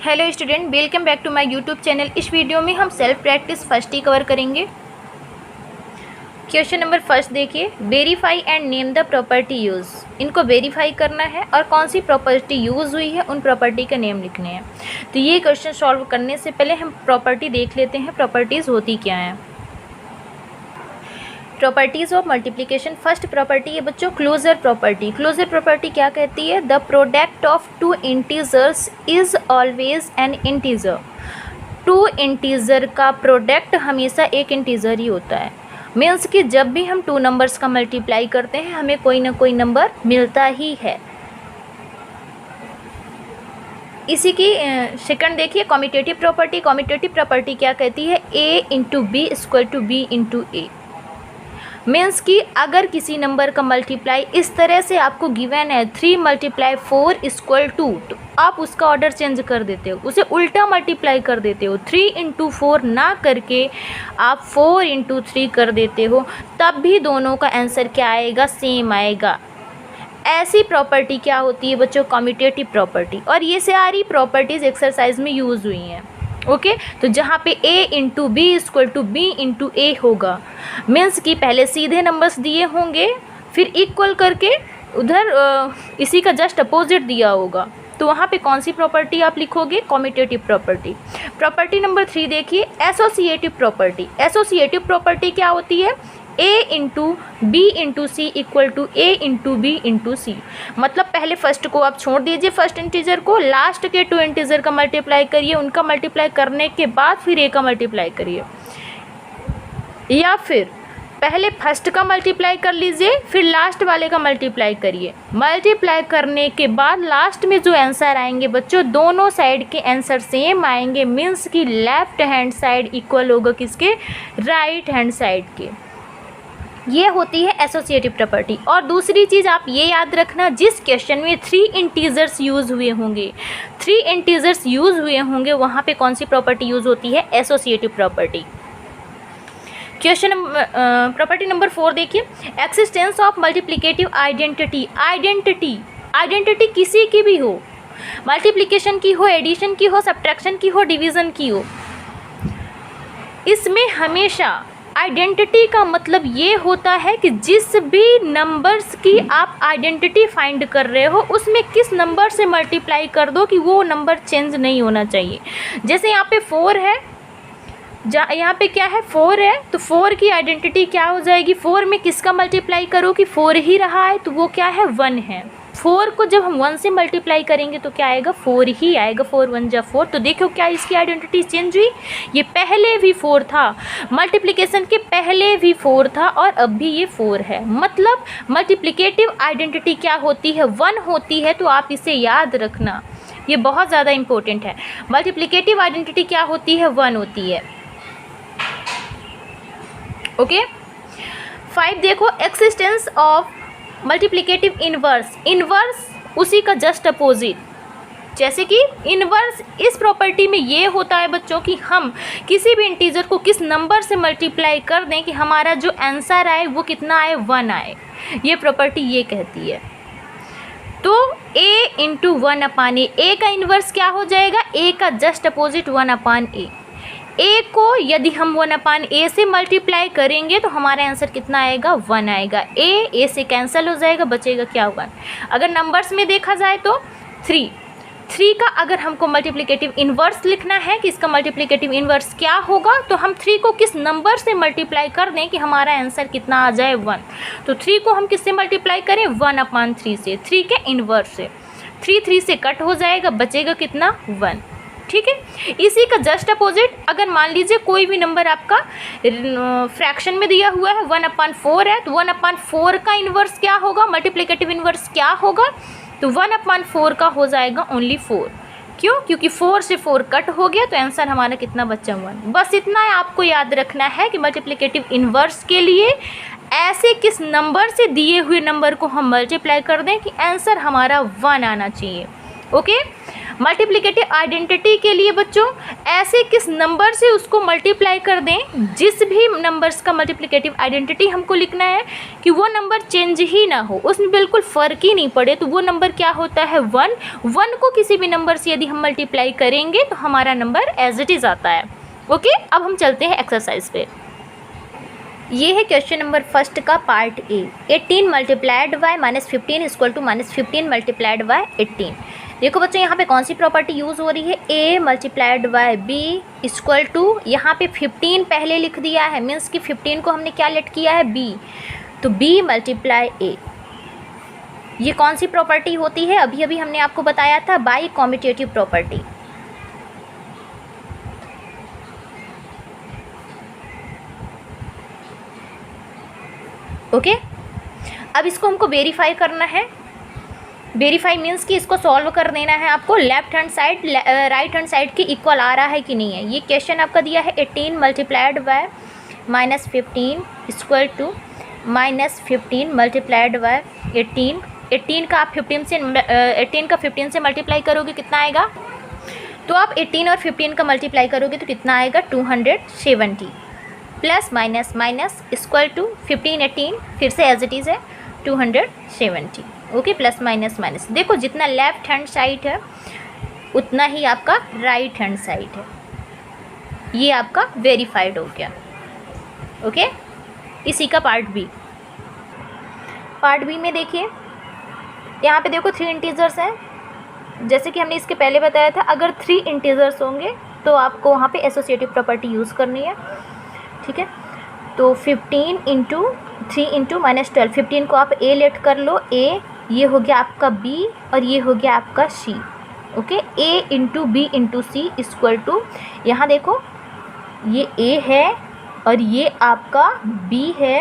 Hello student, welcome back to my YouTube channel. इस वीडियो में हम सेल्फ प्रैक्टिस फर्स्ट ही कवर करेंगे। क्वेश्चन नंबर फर्स्ट देखिए, verify and name the property use. इनको वेरीफाई करना है और कौन सी प्रॉपर्टी यूज़ हुई है उन प्रॉपर्टी के नेम लिखने हैं। तो ये क्वेश्चन सॉल्व करने से पहले हम प्रॉपर्टी देख लेते हैं, प्रॉपर्टीज़ होती क्या हैं। Properties of multiplication. First property है बच्चों क्लोजर प्रॉपर्टी। क्लोजर प्रॉपर्टी क्या कहती है? The product of two integers is always an integer. Two integer का प्रोडक्ट हमेशा एक इंटीजर ही होता है। मीन्स कि जब भी हम टू नंबर्स का मल्टीप्लाई करते हैं हमें कोई ना कोई नंबर मिलता ही है। इसी की सेकंड देखिए कॉम्यूटेटिव प्रॉपर्टी। कॉम्यूटेटिव प्रॉपर्टी क्या कहती है? A into B equal to B into A. Means कि अगर किसी नंबर का मल्टीप्लाई इस तरह से आपको गिवन है 3 × 4 = 2, तो आप उसका ऑर्डर चेंज कर देते हो, उसे उल्टा मल्टीप्लाई कर देते हो। 3 × 4 ना करके आप 4 × 3 कर देते हो, तब भी दोनों का आंसर क्या आएगा? सेम आएगा। ऐसी प्रॉपर्टी क्या होती है बच्चों? Commutative property. और ये सारी प्रॉपर्टीज़ एक्सरसाइज में यूज़ हुई हैं। ओके तो जहाँ पे a into B equal to B into A होगा, मीन्स कि पहले सीधे नंबर्स दिए होंगे, फिर इक्वल करके उधर इसी का जस्ट अपोजिट दिया होगा, तो वहाँ पे कौन सी प्रॉपर्टी आप लिखोगे? Commutative property. प्रॉपर्टी नंबर 3 देखिए, एसोसिएटिव प्रॉपर्टी। एसोसिएटिव प्रॉपर्टी क्या होती है? a into B into C equal to A into B into C. मतलब पहले फर्स्ट को आप छोड़ दीजिए, फर्स्ट इंटीजर को, लास्ट के 2 इंटीजर का मल्टीप्लाई करिए, उनका मल्टीप्लाई करने के बाद फिर ए का मल्टीप्लाई करिए, या फिर पहले फर्स्ट का मल्टीप्लाई कर लीजिए फिर लास्ट वाले का मल्टीप्लाई करिए। मल्टीप्लाई करने के बाद लास्ट में जो आंसर आएंगे बच्चों, दोनों साइड के आंसर सेम आएंगे। मीन्स कि लेफ्ट हैंड साइड इक्वल होगा किसके? राइट हैंड साइड के। ये होती है एसोसिएटिव प्रॉपर्टी। और दूसरी चीज़ आप ये याद रखना, जिस क्वेश्चन में 3 इंटीजर्स यूज़ हुए होंगे, 3 इंटीजर्स यूज़ हुए होंगे, वहाँ पे कौन सी प्रॉपर्टी यूज़ होती है? Associative property. Question property number 4 देखिए, existence of multiplicative identity. Identity किसी की भी हो, मल्टीप्लिकेशन की हो, एडिशन की हो, सब्ट्रैक्शन की हो, डिवीज़न की हो, इसमें हमेशा आइडेंटिटी का मतलब ये होता है कि जिस भी नंबर्स की आप आइडेंटिटी फाइंड कर रहे हो उसमें किस नंबर से मल्टीप्लाई कर दो कि वो नंबर चेंज नहीं होना चाहिए। जैसे यहाँ पे 4 है, यहाँ पे क्या है? 4 है, तो 4 की आइडेंटिटी क्या हो जाएगी? 4 में किसका मल्टीप्लाई करो कि 4 ही रहा है, तो वो क्या है? 1 है। 4 को जब हम 1 से मल्टीप्लाई करेंगे तो क्या आएगा? 4 ही आएगा। 4 × 1 = 4। तो देखो क्या इसकी आइडेंटिटी चेंज हुई? ये पहले भी 4 था, मल्टीप्लिकेशन के पहले भी 4 था और अब भी ये 4 है। मतलब मल्टीप्लिकेटिव आइडेंटिटी क्या होती है? 1 होती है। तो आप इसे याद रखना, ये बहुत ज़्यादा इंपॉर्टेंट है। मल्टीप्लिकेटिव आइडेंटिटी क्या होती है? 1 होती है। ओके 5 देखो, existence of multiplicative inverse. Inverse उसी का जस्ट अपोजिट। जैसे कि इन्वर्स इस प्रॉपर्टी में ये होता है बच्चों कि हम किसी भी इंटीजर को किस नंबर से मल्टीप्लाई कर दें कि हमारा जो आंसर आए वो कितना आए? 1 आए। ये प्रॉपर्टी ये कहती है। तो a इंटू 1/a, a का इन्वर्स क्या हो जाएगा? a का जस्ट अपोजिट 1/a। a को यदि हम 1/a से मल्टीप्लाई करेंगे तो हमारा आंसर कितना आएगा? 1 आएगा। a से कैंसिल हो जाएगा, बचेगा क्या? 1। अगर नंबर्स में देखा जाए तो 3 का अगर हमको मल्टीप्लिकेटिव इन्वर्स लिखना है कि इसका मल्टीप्लिकेटिव इन्वर्स क्या होगा, तो हम 3 को किस नंबर से मल्टीप्लाई कर दें कि हमारा आंसर कितना आ जाए? 1। तो 3 को हम किससे मल्टीप्लाई करें? 1/3 से, 3 के इन्वर्स से। 3 से कट हो जाएगा, बचेगा कितना? 1। ठीक है। इसी का जस्ट अपोजिट, अगर मान लीजिए कोई भी नंबर आपका फ्रैक्शन में दिया हुआ है, 1/4 है, तो 1/4 का इन्वर्स क्या होगा? मल्टीप्लिकेटिव इन्वर्स क्या होगा? तो 1/4 का हो जाएगा ओनली 4। क्यों? क्योंकि 4 से 4 कट हो गया, तो आंसर हमारा कितना बचा? 1। बस इतना आपको याद रखना है कि मल्टीप्लिकेटिव इन्वर्स के लिए ऐसे किस नंबर से दिए हुए नंबर को हम मल्टीप्लाई कर दें कि आंसर हमारा 1 आना चाहिए। ओके मल्टीप्लिकेटिव आइडेंटिटी के लिए बच्चों ऐसे किस नंबर से उसको मल्टीप्लाई कर दें, जिस भी नंबर्स का मल्टीप्लिकेटिव आइडेंटिटी हमको लिखना है कि वो नंबर चेंज ही ना हो, उसमें बिल्कुल फ़र्क ही नहीं पड़े, तो वो नंबर क्या होता है 1। 1 को किसी भी नंबर से यदि हम मल्टीप्लाई करेंगे तो हमारा नंबर एज इट इज़ आता है। ओके, अब हम चलते हैं एक्सरसाइज पे। ये है क्वेश्चन नंबर फर्स्ट का part A. 18 multiplied by -15 equal to -15 multiplied by 18। देखो बच्चों, यहाँ पे कौन सी प्रॉपर्टी यूज़ हो रही है, a multiplied by b equal to, यहाँ पे 15 पहले लिख दिया है, मीन्स कि 15 को हमने क्या लेट किया है b, तो b मल्टीप्लाई a। ये कौन सी प्रॉपर्टी होती है, अभी अभी हमने आपको बताया था, बाई कॉम्यूटेटिव प्रॉपर्टी। ओके, अब इसको हमको वेरीफाई करना है। वेरीफाई मीन्स कि इसको सॉल्व कर देना है आपको, left hand side right hand side के इक्वल आ रहा है कि नहीं है। ये क्वेश्चन आपका दिया है 18 multiplied by -15 equal to -15 multiplied by 18। 18 का आप 15 से मल्टीप्लाई करोगे कितना आएगा, तो आप 18 और 15 का मल्टीप्लाई करोगे तो कितना आएगा 270 plus minus minus equal to 15 18 फिर से एज इट इज़ है 270। ओके, प्लस माइनस माइनस, देखो जितना लेफ्ट हैंड साइड है उतना ही आपका राइट हैंड साइड है। ये आपका वेरीफाइड हो गया। ओके, इसी का पार्ट बी। पार्ट बी में देखिए, यहाँ पे देखो 3 इंटीजर्स हैं, जैसे कि हमने इसके पहले बताया था, अगर 3 इंटीजर्स होंगे तो आपको वहाँ पे एसोसिएटिव प्रॉपर्टी यूज़ करनी है। ठीक है, तो 15 इंटू 3 इंटू -12, 15 को आप a लेट कर लो, a, ये हो गया आपका b और ये हो गया आपका c। Okay, a into B into C equal to, यहाँ देखो ये a है और ये आपका b है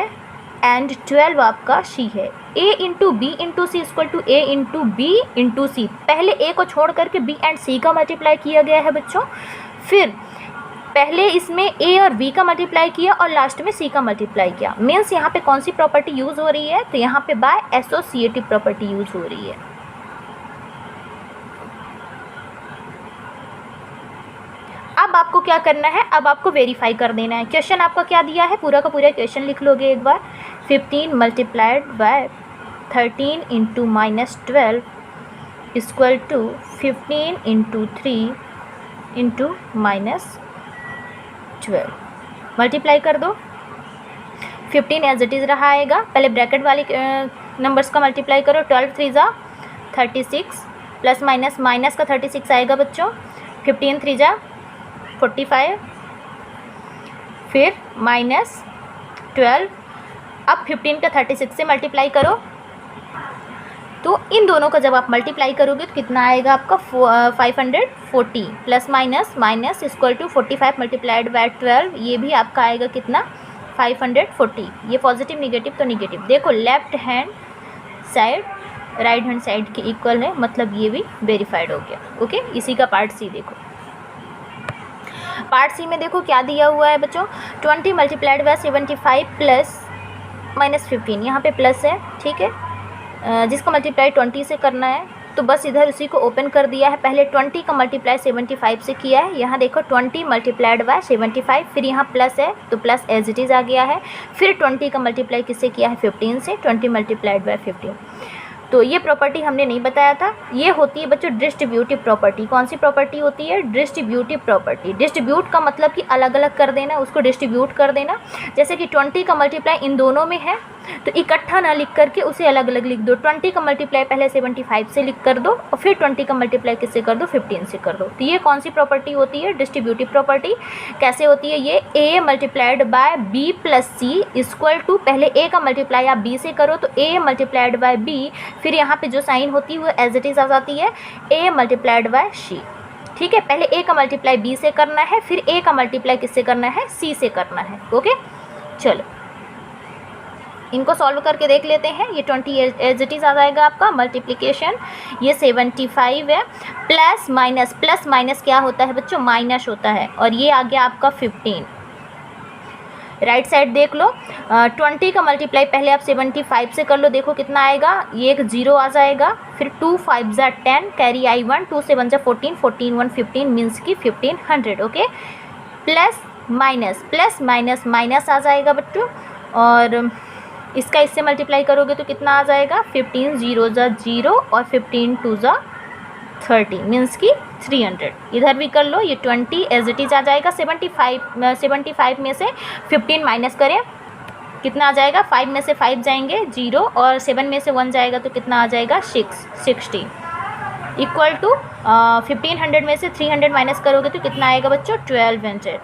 एंड 12 आपका c है। a into B into C equal to a into B into C. पहले a को छोड़ करके b एंड c का मल्टीप्लाई किया गया है बच्चों, फिर पहले इसमें a और b का मल्टीप्लाई किया और लास्ट में c का मल्टीप्लाई किया। मीन्स यहाँ पे कौन सी प्रॉपर्टी यूज़ हो रही है, तो यहाँ पे बाय एसोसिएटिव प्रॉपर्टी यूज़ हो रही है। अब आपको क्या करना है, अब आपको वेरीफाई कर देना है। क्वेश्चन आपका क्या दिया है, पूरा का पूरा क्वेश्चन लिख लोगे एक बार। 15 multiplied by 13 into -12 equal to 15 into 3 into -12। Multiply कर दो, 15 एज इट इज़ रहा आएगा, पहले ब्रैकेट वाले नंबर्स का मल्टीप्लाई करो। 12 3 जा 36 प्लस माइनस माइनस का 36 आएगा बच्चों, 15 3 जा 45 फिर -12। अब 15 का 36 से मल्टीप्लाई करो, तो इन दोनों का जब आप मल्टीप्लाई करोगे तो कितना आएगा आपका 540 plus minus minus equal to 45 multiplied by 12, ये भी आपका आएगा कितना 540। ये पॉजिटिव निगेटिव तो निगेटिव, देखो left hand side right hand side के इक्वल है, मतलब ये भी वेरीफाइड हो गया। ओके, इसी का पार्ट सी देखो। पार्ट सी में देखो क्या दिया हुआ है बच्चों, 20 मल्टीप्लाइड बाय 75 प्लस -15, यहाँ पे प्लस है, ठीक है, जिसका मल्टीप्लाई 20 से करना है, तो बस इधर उसी को ओपन कर दिया है। पहले 20 का मल्टीप्लाई 75 से किया है, यहाँ देखो 20 मल्टीप्लाइड बाय 75, फिर यहाँ प्लस है तो प्लस एज इट इज़ आ गया है। फिर 20 का मल्टीप्लाई किससे किया है 15 से, 20 मल्टीप्लाइड बाय 15। तो ये प्रॉपर्टी हमने नहीं बताया था, ये होती है बच्चों डिस्ट्रीब्यूटिव प्रॉपर्टी। कौन सी प्रॉपर्टी होती है, डिस्ट्रीब्यूटिव प्रॉपर्टी। डिस्ट्रीब्यूट का मतलब कि अलग अलग कर देना, उसको डिस्ट्रीब्यूट कर देना। जैसे कि 20 का मल्टीप्लाई इन दोनों में है तो इकट्ठा ना लिख करके उसे अलग अलग लिख दो। 20 का मल्टीप्लाई पहले 75 से लिख कर दो और फिर 20 का मल्टीप्लाई किससे कर दो 15 से कर दो। तो ये कौन सी प्रॉपर्टी होती है, डिस्ट्रीब्यूटिव प्रॉपर्टी। कैसे होती है ये, a multiplied by b plus C equal to, पहले a का मल्टीप्लाई आप b से करो तो a मल्टीप्लाइड बाय b, फिर यहाँ पे जो साइन होती है वो एज इट इज आ जाती है a मल्टीप्लाइड बाय c। ठीक है, पहले a का मल्टीप्लाई b से करना है, फिर a का मल्टीप्लाई किससे करना है c से करना है। ओके, चलो इनको सॉल्व करके देख लेते हैं। ये 20 एज इट इज़ आ जाएगा आपका मल्टीप्लिकेशन, ये 75 है, प्लस माइनस क्या होता है बच्चों, माइनस होता है, और ये आ गया आपका 15। राइट साइड देख लो, 20 का मल्टीप्लाई पहले आप 75 से कर लो, देखो कितना आएगा, ये एक 0 आ जाएगा, फिर 2 5 ज़ा 10, कैरी आई 1, 2 7 ज़ा 14, 14 1 15 मीन्स की 1500। ओके, प्लस माइनस माइनस आ जाएगा बच्चों, और इसका इससे मल्टीप्लाई करोगे तो कितना आ जाएगा, 15 0 ज़ा 0 और 15 2 ज़ा 30 मीन्स की 300। इधर भी कर लो, ये 20 एज इट इज़ आ जाएगा। 75 में से 15 माइनस करें, कितना आ जाएगा, 5 में से 5 जाएंगे 0 और 7 में से 1 जाएगा तो कितना आ जाएगा 60 इक्वल टू 1500 में से 300 माइनस करोगे तो कितना आएगा बच्चों, 1200।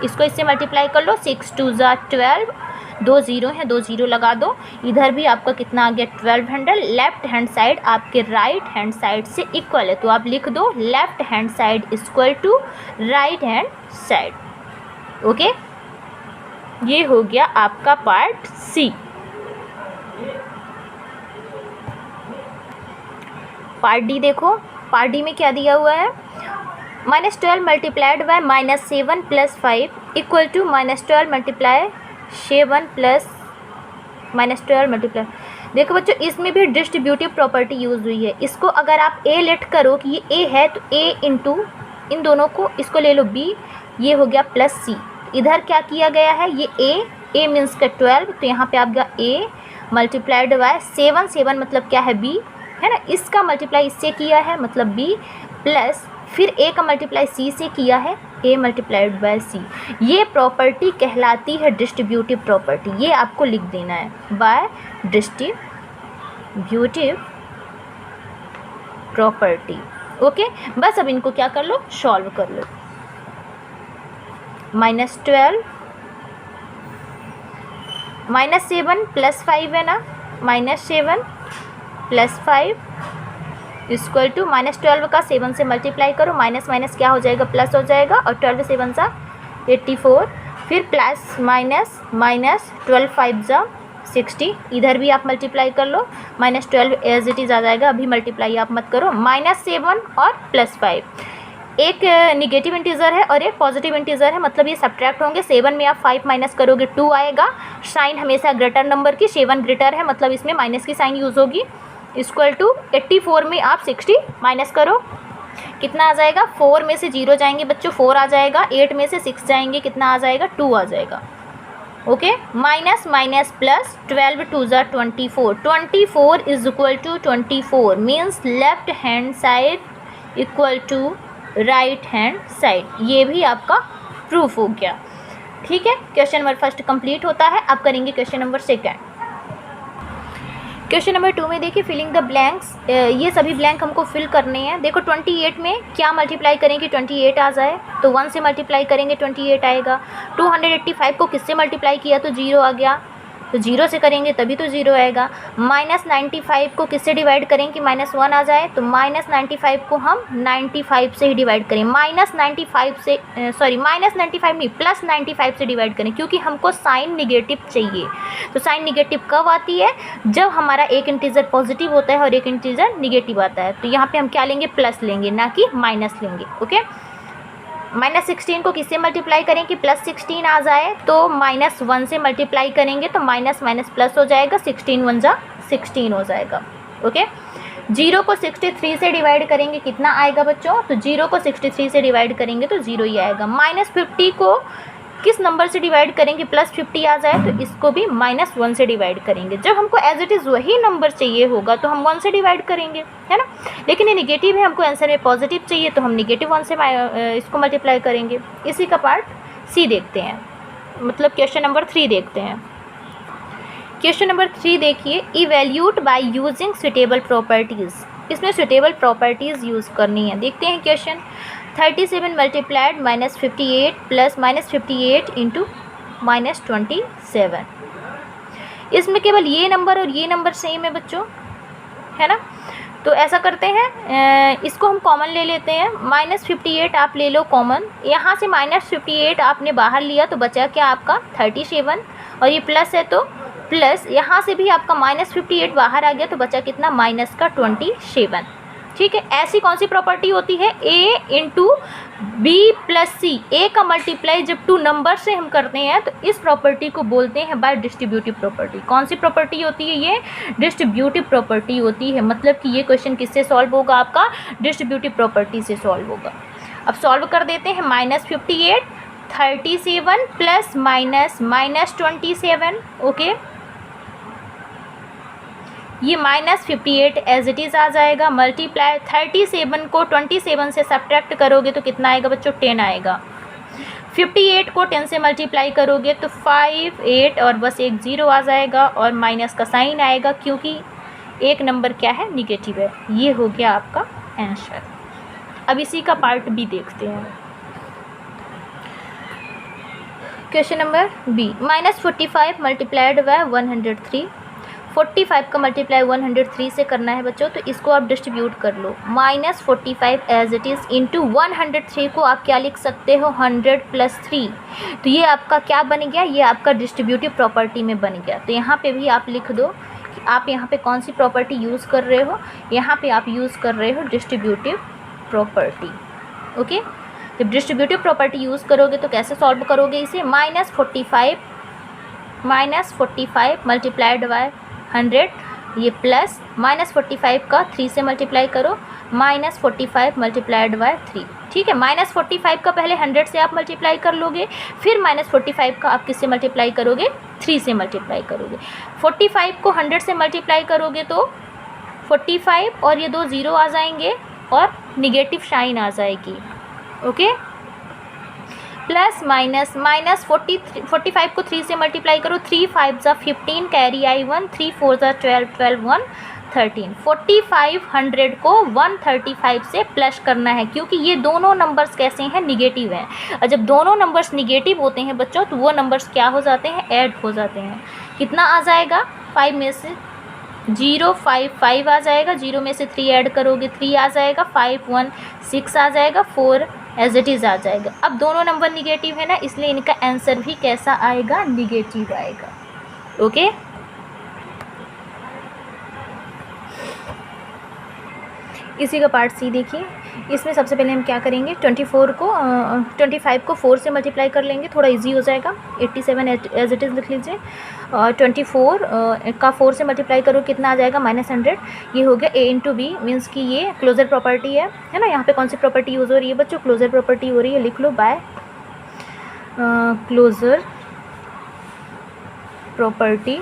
इसको इससे मल्टीप्लाई कर लो, 6 2 ज़ा 12, 2 0 हैं, 2 0 लगा दो। इधर भी आपका कितना आ गया 1200। लेफ्ट हैंड साइड आपके राइट हैंड साइड से इक्वल है, तो आप लिख दो left hand side equal to right hand side. Okay, ये हो गया आपका पार्ट सी। पार्ट डी देखो, पार्ट डी में क्या दिया हुआ है, -12 multiplied by -7 + 5 equal to -12 multiply 7 plus -12 multiply. देखो बच्चों, इसमें भी डिस्ट्रीब्यूटिव प्रॉपर्टी यूज़ हुई है। इसको अगर आप ए लेट करो कि ये ए है तो ए इंटू इन दोनों को, इसको ले लो बी, ये हो गया प्लस सी। इधर क्या किया गया है, ये ए मीन्स का 12, तो यहाँ पे आप गया ए मल्टीप्लाइड बाय 7 मतलब क्या है बी, है ना। इसका मल्टीप्लाई इससे किया है मतलब बी, प्लस फिर ए का मल्टीप्लाई सी से किया है, ए मल्टीप्लाइड बाय सी। ये प्रॉपर्टी कहलाती है डिस्ट्रीब्यूटिव प्रॉपर्टी। ये आपको लिख देना है, बाय डिस्ट्रीब्यूटिव प्रॉपर्टी। ओके, बस अब इनको क्या कर लो, सॉल्व कर लो। -12 -7 + 5 है ना, -7 + 5 इक्वल टू -12 का 7 से मल्टीप्लाई करो, माइनस माइनस क्या हो जाएगा, प्लस हो जाएगा, और 12 7 सा 84, फिर प्लस माइनस -12 5 ज़ा 60। इधर भी आप मल्टीप्लाई कर लो, -12 एज इट इज़ आ जाएगा, अभी मल्टीप्लाई आप मत करो। -7 और +5, एक निगेटिव इंटीजर है और एक पॉजिटिव इंटीजर है, मतलब ये सब्ट्रैक्ट होंगे। 7 में आप 5 माइनस करोगे 2 आएगा। साइन हमेशा ग्रेटर नंबर की, 7 ग्रेटर है मतलब इसमें माइनस की साइन यूज़ होगी। इक्वल टू 84 में आप 60 माइनस करो, कितना आ जाएगा, 4 में से 0 जाएंगे बच्चों 4 आ जाएगा, 8 में से 6 जाएंगे कितना आ जाएगा 2 आ जाएगा। ओके, माइनस माइनस प्लस 12 2 ज़ा 24, 24 is equal to 24 means left hand side equal to right hand side. ये भी आपका प्रूफ हो गया। ठीक है, क्वेश्चन नंबर फर्स्ट कंप्लीट होता है। अब करेंगे question number second. Question number 2 में देखिए, फिलिंग द ब्लैंक्स। ये सभी ब्लैंक हमको फिल करने हैं। देखो 28 में क्या मल्टीप्लाई करेंगे, 28 आ जाए तो 1 से मल्टीप्लाई करेंगे 28 आएगा। 285 को किससे मल्टीप्लाई किया तो 0 आ गया, तो 0 से करेंगे तभी तो 0 आएगा। -95 को किससे डिवाइड करेंगे कि -1 आ जाए, तो -95 को हम 95 से ही डिवाइड करें। -95 से -95 नहीं, +95 से डिवाइड करें, क्योंकि हमको साइन निगेटिव चाहिए। तो साइन निगेटिव कब आती है, जब हमारा एक इंटीजर पॉजिटिव होता है और एक इंटीजर निगेटिव आता है। तो यहाँ पे हम क्या लेंगे, प्लस लेंगे, ना कि माइनस लेंगे। ओके, -16 को किससे मल्टीप्लाई करें कि +16 आ जाए, तो -1 से मल्टीप्लाई करेंगे तो माइनस माइनस प्लस हो जाएगा, 16 1 ज़ा 16 हो जाएगा। ओके, 0 को 63 से डिवाइड करेंगे कितना आएगा बच्चों, तो 0 को 63 से डिवाइड करेंगे तो 0 ही आएगा। -50 को किस नंबर से डिवाइड करेंगे, +50 आ जाए तो इसको भी -1 से डिवाइड करेंगे। जब हमको एज इट इज़ वही नंबर चाहिए होगा तो हम 1 से डिवाइड करेंगे, है ना। लेकिन ये निगेटिव है, हमको आंसर में पॉजिटिव चाहिए तो हम -1 से इसको मल्टीप्लाई करेंगे। इसी का पार्ट सी देखते हैं, मतलब क्वेश्चन नंबर 3 देखते हैं। क्वेश्चन नंबर 3 देखिए, इवैल्यूट बाय यूजिंग सुटेबल प्रॉपर्टीज़। इसमें सुटेबल प्रॉपर्टीज़ यूज़ करनी है। देखते हैं क्वेश्चन। 37 multiplied -58 plus -58 into -27। इसमें केवल ये नंबर और ये नंबर सेम है बच्चों, है ना। तो ऐसा करते हैं, इसको हम कॉमन ले लेते हैं। -58 आप ले लो कॉमन, यहाँ से -58 आपने बाहर लिया तो बचा क्या आपका 37, और ये प्लस है तो प्लस, यहाँ से भी आपका -58 बाहर आ गया तो बचा कितना, -27। ठीक है। ऐसी कौन सी प्रॉपर्टी होती है, ए इंटू बी प्लस सी, ए का मल्टीप्लाई जब टू नंबर से हम करते हैं तो इस प्रॉपर्टी को बोलते हैं बाय डिस्ट्रीब्यूटिव प्रॉपर्टी। कौन सी प्रॉपर्टी होती है, ये डिस्ट्रीब्यूटिव प्रॉपर्टी होती है। मतलब कि ये क्वेश्चन किससे सॉल्व होगा, आपका डिस्ट्रीब्यूटिव प्रॉपर्टी से सॉल्व होगा। अब सॉल्व कर देते हैं। -58 37 प्लस माइनस -27, ओके। ये -58 एज इट इज़ आ जाएगा, मल्टीप्लाई 37 को 27 से सब्ट्रैक्ट करोगे तो कितना आएगा बच्चों, 10 आएगा। 58 को 10 से मल्टीप्लाई करोगे तो 5 8 और बस एक 0 आ जाएगा और माइनस का साइन आएगा क्योंकि एक नंबर क्या है, निगेटिव है। ये हो गया आपका आंसर। अब इसी का पार्ट बी देखते हैं। Question number B, -45 multiplied by 103। 45 का मल्टीप्लाई 103 से करना है बच्चों, तो इसको आप डिस्ट्रीब्यूट कर लो। -45 एज इट इज़ इंटू 103 को आप क्या लिख सकते हो, 100 + 3। तो ये आपका क्या बन गया, ये आपका डिस्ट्रीब्यूटिव प्रॉपर्टी में बन गया। तो यहाँ पे भी आप लिख दो कि आप यहाँ पे कौन सी प्रॉपर्टी यूज़ कर रहे हो, यहाँ पे आप यूज़ कर रहे हो डिस्ट्रीब्यूटिव प्रॉपर्टी, ओके। जब डिस्ट्रीब्यूटिव प्रॉपर्टी यूज़ करोगे तो कैसे सॉल्व करोगे इसे, -45 मल्टीप्लाइड बाय 100, ये प्लस -45 का 3 से मल्टीप्लाई करो, -45 मल्टीप्लाइड बाय 3, ठीक है। -45 का पहले 100 से आप मल्टीप्लाई कर लोगे, फिर -45 का आप किससे मल्टीप्लाई करोगे, 3 से मल्टीप्लाई करोगे। 45 को 100 से मल्टीप्लाई करोगे तो 45 और ये 2 0 आ जाएंगे और निगेटिव साइन आ जाएगी, ओके। प्लस माइनस -45 को 3 से मल्टीप्लाई करो, 3 5 ज़ा 15 कैरी आई 1, 3 4 ज़ा 12 12 1 13। 45 100 को 135 से प्लस करना है क्योंकि ये दोनों नंबर्स कैसे हैं, निगेटिव हैं। और जब दोनों नंबर्स निगेटिव होते हैं बच्चों तो वो नंबर्स क्या हो जाते हैं, ऐड हो जाते हैं। कितना आ जाएगा, 5 में से 0 5 5 आ जाएगा, 0 में से 3 ऐड करोगे 3 आ जाएगा, 5 1 6 आ जाएगा, 4 एज इट इज़ आ जाएगा। अब दोनों नंबर निगेटिव है ना, इसलिए इनका आंसर भी कैसा आएगा, निगेटिव आएगा, ओके। इसी का पार्ट सी देखिए। इसमें सबसे पहले हम क्या करेंगे, 25 को 4 से मल्टीप्लाई कर लेंगे, थोड़ा इजी हो जाएगा। 87 एज इट इज़ लिख लीजिए। 24 का 4 से मल्टीप्लाई करो, कितना आ जाएगा, -100। ये हो गया a इंटू बी, मीन्स कि ये क्लोजर प्रॉपर्टी है ना। यहाँ पे कौन सी प्रॉपर्टी यूज़ हो रही है बच्चों, क्लोजर प्रॉपर्टी हो रही है, लिख लो बाय क्लोजर प्रॉपर्टी।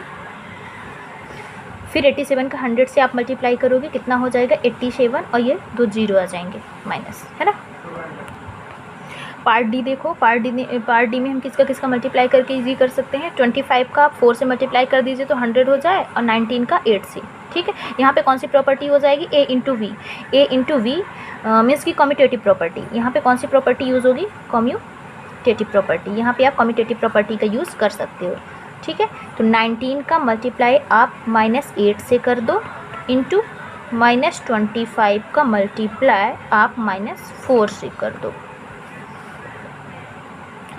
फिर 87 का 100 से आप मल्टीप्लाई करोगे, कितना हो जाएगा, 87 और ये 2 0 आ जाएंगे माइनस, है ना। पार्ट डी देखो, पार्ट डी में हम किसका मल्टीप्लाई करके इजी कर सकते हैं। 25 का आप 4 से मल्टीप्लाई कर दीजिए तो 100 हो जाए और 19 का 8 से, ठीक है। यहाँ पे कौन सी प्रॉपर्टी हो जाएगी, a into V. a into V means की कम्यूटेटिव प्रॉपर्टी। यहाँ पे कौन सी प्रॉपर्टी यूज़ होगी, कम्यूटेटिव प्रॉपर्टी। यहाँ पे आप कम्यूटेटिव प्रॉपर्टी का यूज़ कर सकते हो, ठीक है। तो 19 का मल्टीप्लाई आप -8 से कर दो, इंटू -25 का मल्टीप्लाई आप -4 से कर दो।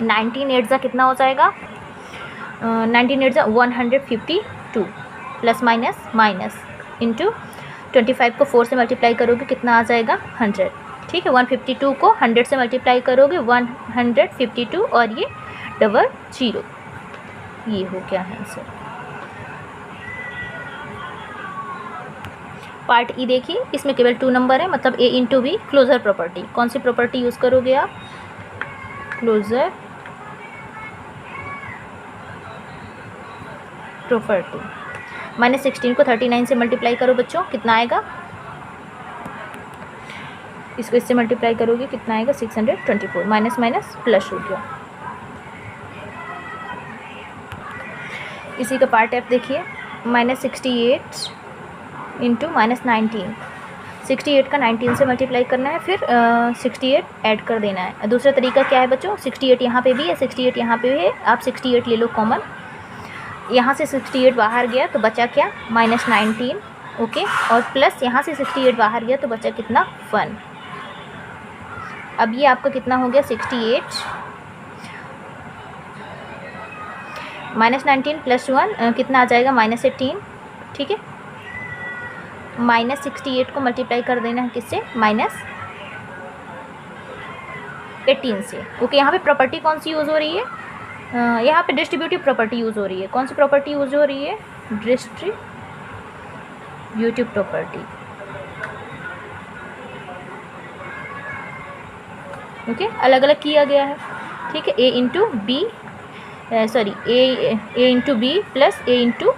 19 8 ज़ा कितना हो जाएगा, 19 8 ज़ा 152 प्लस माइनस इंटू 25 को 4 से मल्टीप्लाई करोगे, कितना आ जाएगा, 100, ठीक है। 152 को 100 से मल्टीप्लाई करोगे, 152 और ये 00, ये हो गया आंसर। पार्ट ई देखिए, इसमें केवल 2 नंबर है, मतलब a into B, closure property. कौन सी प्रॉपर्टी यूज़ करोगे आप, क्लोजर प्रॉपर्टी। -16 को 39 से मल्टीप्लाई करो बच्चों, कितना आएगा, इसको इससे मल्टीप्लाई करोगे, कितना आएगा, 624, माइनस माइनस प्लस हो गया। इसी का पार्ट एफ देखिए, -68 इंटू -19। 68 का 19 से मल्टीप्लाई करना है, फिर 68 ऐड कर देना है। दूसरा तरीका क्या है बच्चों, 68 यहाँ पे भी है, 68 यहाँ पे भी है, आप 68 ले लो कॉमन। यहाँ से 68 बाहर गया तो बचा क्या, -19, ओके। और प्लस यहाँ से 68 बाहर गया तो बचा कितना, 1। अब ये आपका कितना हो गया, 68 -19 + 1 कितना आ जाएगा, -18, ठीक है। -68 को मल्टीप्लाई कर देना है किससे, -18 से। ओके, यहाँ पे प्रॉपर्टी कौन सी यूज़ हो रही है, यहाँ पे डिस्ट्रीब्यूटिव प्रॉपर्टी यूज़ हो रही है। कौन सी प्रॉपर्टी यूज़ हो रही है, डिस्ट्रीब्यूटिव प्रॉपर्टी। ओके, अलग अलग किया गया है, ठीक है। A into B plus A into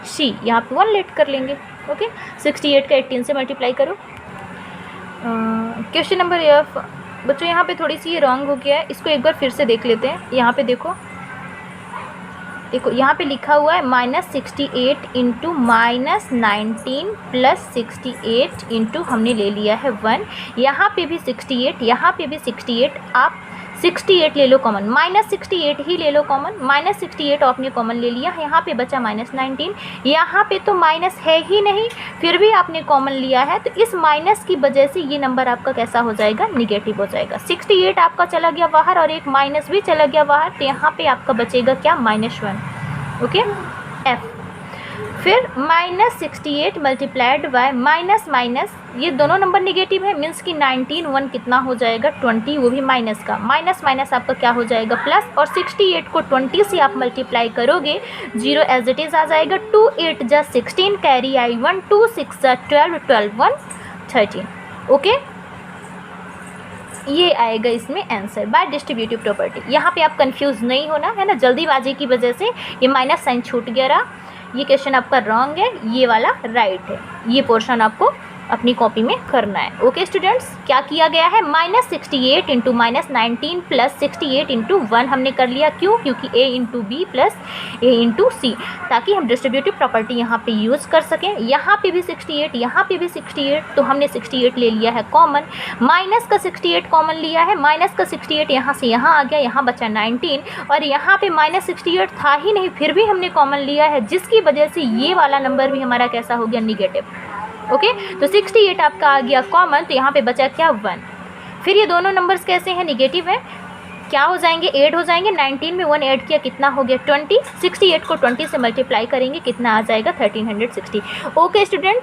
सी, यहाँ पे 1 लेट कर लेंगे। ओके, 68 का 18 से मल्टीप्लाई करो। Question number F. बच्चों यहाँ पे थोड़ी सी ये रॉन्ग हो गया है, इसको एक बार फिर से देख लेते हैं। यहाँ पे देखो यहाँ पे लिखा हुआ है -68 इंटू -19 प्लस 68 इंटू हमने ले लिया है 1। यहाँ पे भी 68, यहाँ पे भी 68। आप 68 ले लो कॉमन, -68 ही ले लो कॉमन। -68 आपने कॉमन ले लिया, यहाँ पे बचा -19। यहाँ पे तो माइनस है ही नहीं, फिर भी आपने कॉमन लिया है, तो इस माइनस की वजह से ये नंबर आपका कैसा हो जाएगा, निगेटिव हो जाएगा। 68 आपका चला गया बाहर और एक माइनस भी चला गया बाहर, तो यहाँ पे आपका बचेगा क्या, -1। Okay, F. फिर -68 मल्टीप्लाइड बाय माइनस, ये दोनों नंबर निगेटिव है, मीन्स कि 19 1 कितना हो जाएगा, 20, वो भी माइनस का। माइनस आपका क्या हो जाएगा, प्लस। और 68 को 20 से आप मल्टीप्लाई करोगे, 0 एज इट इज़ आ जाएगा। 2 8 जा 16, कैरी आई 1, 2 6 जा 12, 12 1 13। ओके, ये आएगा इसमें आंसर बाय डिस्ट्रीब्यूटिव प्रॉपर्टी। यहाँ पे आप कंफ्यूज नहीं होना है ना, जल्दीबाजी की वजह से ये माइनस साइन छूट गया रहा। ये क्वेश्चन आपका रॉन्ग है, ये वाला राइट है। ये पोर्शन आपको अपनी कॉपी में करना है। ओके स्टूडेंट्स, क्या किया गया है, -68 इंटू -19 प्लस 68 इंटू 1 हमने कर लिया। क्यों, क्योंकि a into B plus A into C, ताकि हम डिस्ट्रीब्यूटिव प्रॉपर्टी यहाँ पे यूज़ कर सकें। यहाँ पे भी 68, यहाँ पे भी 68, तो हमने 68 ले लिया है कॉमन। माइनस का 68 कॉमन लिया है, माइनस का 68 यहाँ से यहाँ आ गया, यहाँ बचा 19, और यहाँ पे -68 था ही नहीं, फिर भी हमने कॉमन लिया है, जिसकी वजह से ये वाला नंबर भी हमारा कैसा हो गया, निगेटिव। ओके, तो 68 आपका आ गया कॉमन, तो यहाँ पे बचा क्या, 1। फिर ये दोनों नंबर्स कैसे हैं, निगेटिव है, क्या हो जाएंगे, ऐड हो जाएंगे। 19 में 1 ऐड किया, कितना हो गया, 20। 68 को 20 से मल्टीप्लाई करेंगे, कितना आ जाएगा, 1360। Okay student,